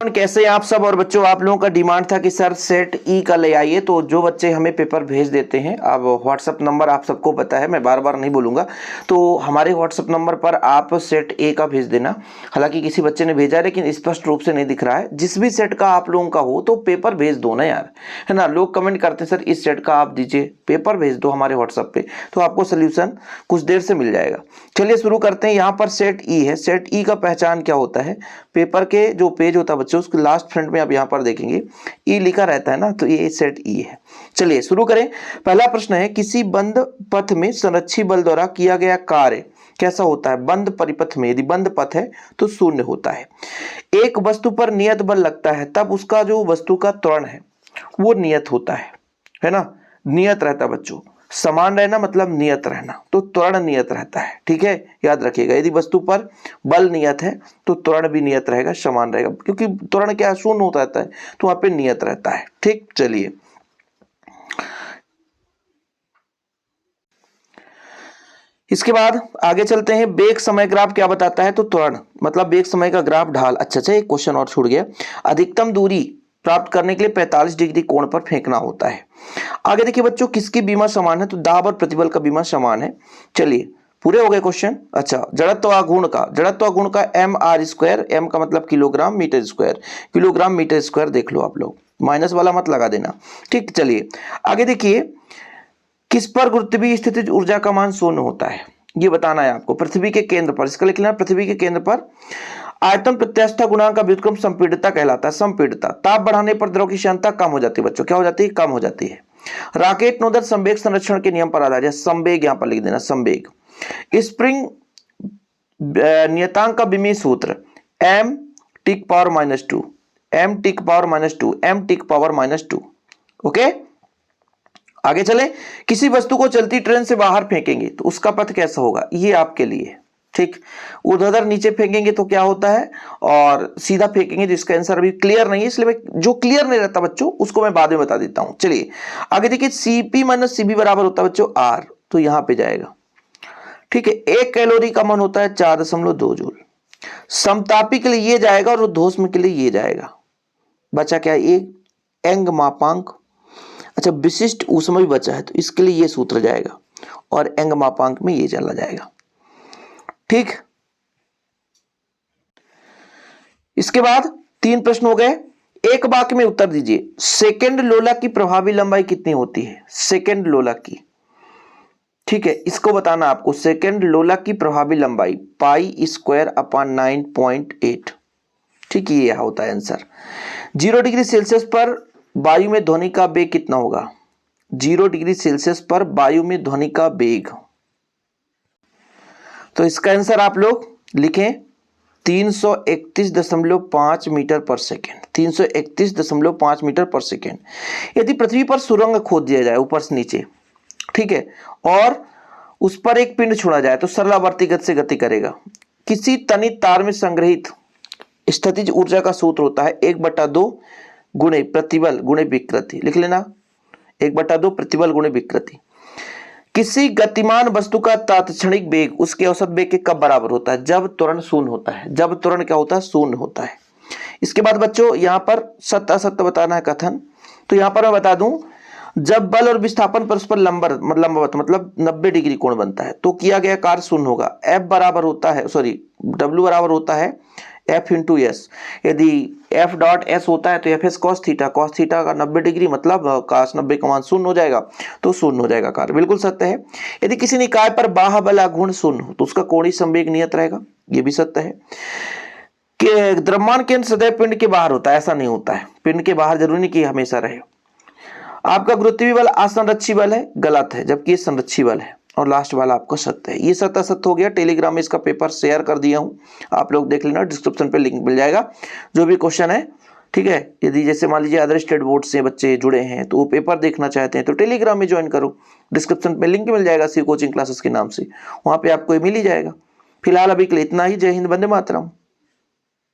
Everyone, कैसे हैं आप सब। और बच्चों, आप लोगों का डिमांड था कि सर सेट ई का ले आइए, तो जो बच्चे हमें पेपर भेज देते हैं, अब व्हाट्सअप नंबर आप सबको पता है, मैं बार बार नहीं बोलूंगा, तो हमारे व्हाट्सअप नंबर पर आप सेट ए का भेज देना। हालांकि किसी बच्चे ने भेजा है लेकिन स्पष्ट रूप से नहीं दिख रहा है। जिस भी सेट का आप लोगों का हो तो पेपर भेज दो ना यार, है ना। लोग कमेंट करते हैं सर इस सेट का आप दीजिए, पेपर भेज दो हमारे व्हाट्सएप पे, तो आपको सोल्यूशन कुछ देर से मिल जाएगा। चलिए शुरू करते हैं। यहाँ पर सेट ई है। सेट ई का पहचान क्या होता है, पेपर के जो पेज होता है बच्चों, उसके लास्ट फ्रंट में आप यहाँ पर देखेंगे ई लिखा रहता है ना, तो ये सेट ई है। चलिए शुरू करें। पहला प्रश्न है, किसी बंद पथ में संरक्षी बल द्वारा किया गया कार्य कैसा होता है। बंद परिपथ में यदि बंद पथ है तो शून्य होता है। एक वस्तु पर नियत बल लगता है तब उसका जो वस्तु का त्वरण है वो नियत होता है ना। नियत रहता है बच्चों, समान रहना मतलब नियत रहना, तो त्वरण नियत रहता है। ठीक है, याद रखिएगा। यदि वस्तु पर बल नियत है तो त्वरण भी नियत रहेगा, समान रहेगा, क्योंकि त्वरण क्या शून्य होता रहता है, तो वहां पे नियत रहता है। ठीक, चलिए इसके बाद आगे चलते हैं। बेग समय ग्राफ क्या बताता है, तो त्वरण मतलब बेग समय का ग्राफ ढाल। अच्छा, एक क्वेश्चन और छूट गया। अधिकतम दूरी प्राप्त करने के लिए 45 डिग्री कोण पर फेंकना होता है। आगे देखिए बच्चों, किसकी बीमा समान है, तो दाब और प्रतिबल का बीमा समान है। चलिए पूरे हो गए क्वेश्चन। अच्छा, जड़त्व गुण का एम आर स्क्वायर, एम का मतलब kilogram metre square, kilogram metre square देख लो आप लोग, माइनस वाला मत लगा देना। ठीक, चलिए आगे देखिए, किस पर गुरुत्वीय स्थितिज ऊर्जा का मान शून्य होता है, ये बताना है आपको। पृथ्वी के केंद्र पर, इसका लिखना है पृथ्वी के केंद्र पर आयतन प्रत्यास्थता गुणांक का व्युत्क्रम संपीड़ितता कहलाता है। संपीड़ितता, ताप बढ़ाने पर द्रव की क्षमता कम हो जाती है बच्चों, क्या हो जाती है, कम हो जाती है। राकेट नोदक संवेग संरक्षण के नियम पर आधारित है। संवेग यहां पर लिख देना, संवेग। स्प्रिंग नियतांक का विमीय सूत्र m टिक पावर -2, m टिक पावर -2, m टिक पावर -2। ओके, आगे चले। किसी वस्तु को चलती ट्रेन से बाहर फेंकेंगे तो उसका पथ कैसा होगा, ये आपके लिए। ठीक, ऊर्ध्वाधर नीचे फेंकेंगे तो क्या होता है, और सीधा फेंकेंगे तो इसका आंसर अभी क्लियर नहीं है, इसलिए मैं जो क्लियर नहीं रहता बच्चों उसको मैं बाद में बता देता हूं। चलिए आगे देखिए, Cp - Cv बराबर होता है बच्चों R, तो यहां पे जाएगा। ठीक है, 1 कैलोरी का मान होता है 4.2 जूल। समतापी के लिए ये जाएगा और ध्वस्म के लिए ये जाएगा। बचा क्या, एक एंग मापांक। अच्छा, विशिष्ट ऊष्मा भी बचा है तो इसके लिए ये सूत्र जाएगा, और एंग मापांक में ये चला जाएगा। ठीक, इसके बाद 3 प्रश्न हो गए। एक वाक्य में उत्तर दीजिए। सेकेंड लोला की प्रभावी लंबाई कितनी होती है, सेकेंड लोला की। ठीक है, इसको बताना आपको। सेकेंड लोला की प्रभावी लंबाई π²/9.8। ठीक, ये होता है आंसर। 0 डिग्री सेल्सियस पर वायु में ध्वनि का वेग कितना होगा, 0 डिग्री सेल्सियस पर वायु में ध्वनि का वेग, तो इसका आंसर आप लोग लिखें 331.5 मीटर पर सेकेंड, 331.5 मीटर पर सेकेंड। यदि पृथ्वी पर सुरंग खोद दिया जाए ऊपर से नीचे, ठीक है, और उस पर एक पिंड छोड़ा जाए तो सरलावर्ती गति से गति करेगा। किसी तनित तार में संग्रहित स्थितिज ऊर्जा का सूत्र होता है 1/2 गुणे प्रतिबल गुणे विकृति। लिख लेना, 1/2 प्रतिबल गुणे विकृति। किसी गतिमान वस्तु का तात्क्षणिक वेग उसके औसत वेग के कब बराबर होता है, जब त्वरण शून्य होता है, जब त्वरण क्या होता है, शून्य होता है। इसके बाद बच्चों यहां पर सत्य असत्य बताना है कथन, तो यहां पर मैं बता दूं, जब बल और विस्थापन परस्पर लंबवत मतलब 90 डिग्री कोण बनता है तो किया गया कार्य शून्य होगा। W बराबर होता है F × S। यदि F.S होता है तो Fs cos theta, cos theta का 90 डिग्री मतलब cos 90 का मान शून्य हो जाएगा, तो शून्य हो जाएगा कार्य, बिल्कुल सत्य है। यदि किसी निकाय पर बाह्य बल आघूर्ण शून्य हो तो उसका कोणीय संवेग नियत रहेगा, ये भी सत्य है। कि द्रव्यमान केंद्र सदैव पिंड के बाहर होता है, ऐसा नहीं होता है, पिंड के बाहर जरूरी नहीं कि हमेशा रहे। आपका गुरुत्वीय बल असंरक्षी बल है, गलत है, जबकि ये संरक्षी बल है। और लास्ट वाला आपका सत्य है। ये सत्य सत्य हो गया। टेलीग्राम में इसका पेपर शेयर कर दिया हूं, आप लोग देख लेना, डिस्क्रिप्शन पे लिंक मिल जाएगा। जो भी क्वेश्चन है, ठीक है, यदि जैसे मान लीजिए अदर स्टेट बोर्ड से बच्चे जुड़े हैं तो वो पेपर देखना चाहते हैं तो टेलीग्राम में ज्वाइन करो, डिस्क्रिप्शन पे लिंक मिल जाएगा सी कोचिंग क्लासेस के नाम से, वहां पे आपको मिल ही जाएगा। फिलहाल अभी के लिए इतना ही। जय हिंद, वंदे मातरम।